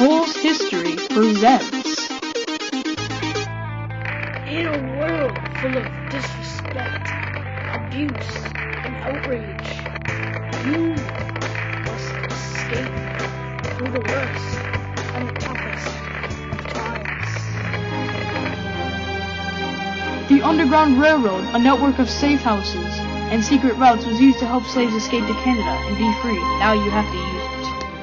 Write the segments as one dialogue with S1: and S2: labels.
S1: Cole's History presents.
S2: In a world full of disrespect, abuse, and outrage, you must escape through the worst and the toughest of times.
S1: The Underground Railroad, a network of safe houses and secret routes, was used to help slaves escape to Canada and be free. Now you have to use it.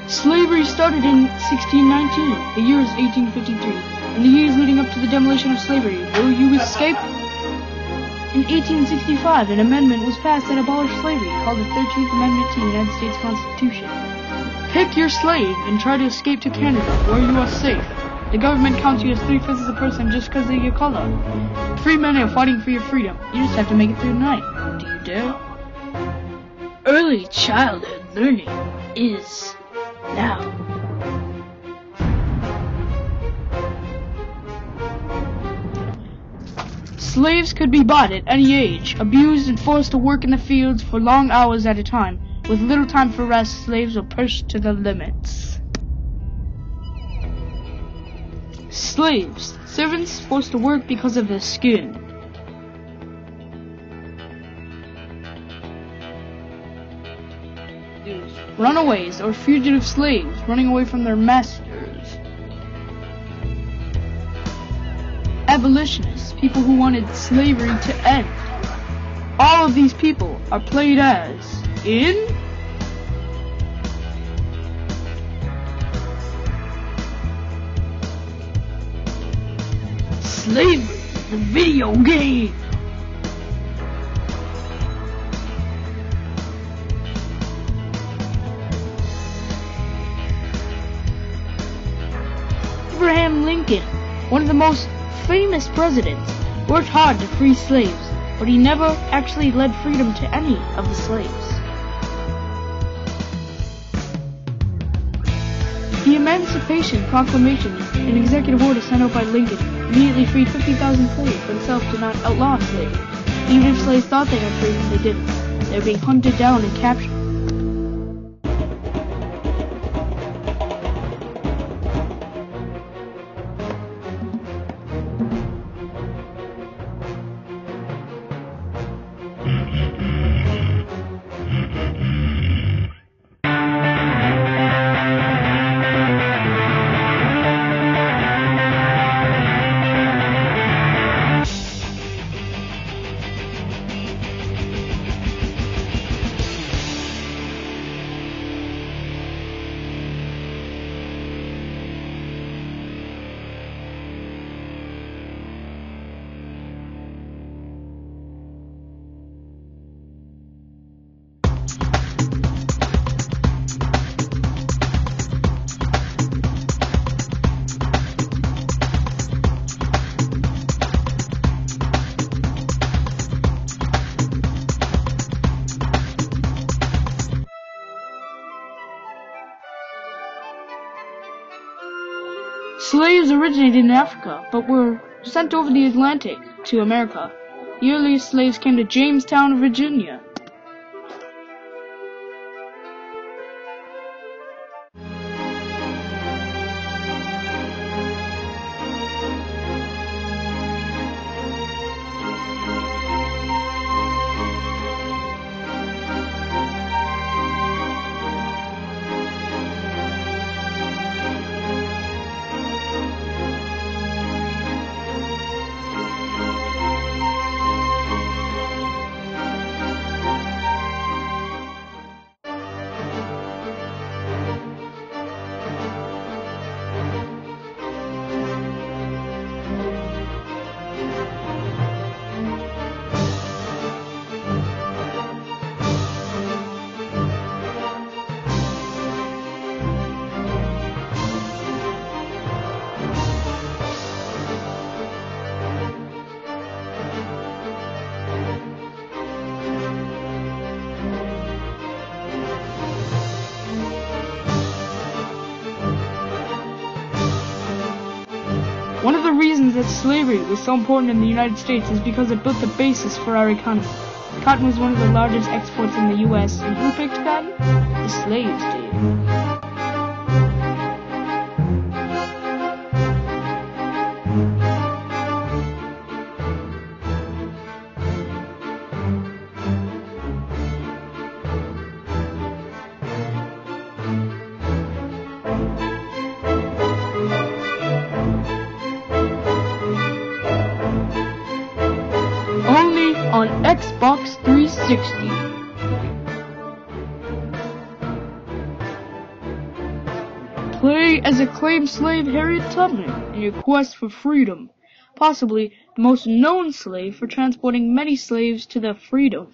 S1: Slavery started in 1619. The year is 1853. In the years leading up to the demolition of slavery, will you escape? In 1865, an amendment was passed that abolished slavery, called the 13th Amendment to the United States Constitution. Pick your slave and try to escape to Canada, where you are safe. The government counts you as 3/5 of a person just because of your color. Free men are fighting for your freedom. You just have to make it through the night. Do you dare? Early childhood learning is now. Slaves could be bought at any age, abused and forced to work in the fields for long hours at a time. With little time for rest, slaves were pushed to the limits. Slaves, servants forced to work because of their skin. Runaways or fugitive slaves running away from their masters. Abolitionists, people who wanted slavery to end. All of these people are played as in Slavery, the video game. Abraham Lincoln, one of the most famous presidents, worked hard to free slaves, but he never actually led freedom to any of the slaves. The Emancipation Proclamation, an executive order sent out by Lincoln, immediately freed 50,000 slaves, but himself did not outlaw slavery. Even if slaves thought they had freedom, they didn't. They were being hunted down and captured. Slaves originated in Africa, but were sent over the Atlantic to America. The earliest slaves came to Jamestown, Virginia. One of the reasons that slavery was so important in the United States is because it built the basis for our economy. Cotton was one of the largest exports in the U.S., and who picked cotton? The slaves did. on Xbox 360. Play as acclaimed slave Harriet Tubman in your quest for freedom, possibly the most known slave for transporting many slaves to their freedom.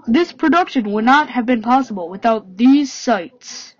S1: This production would not have been possible without these sites.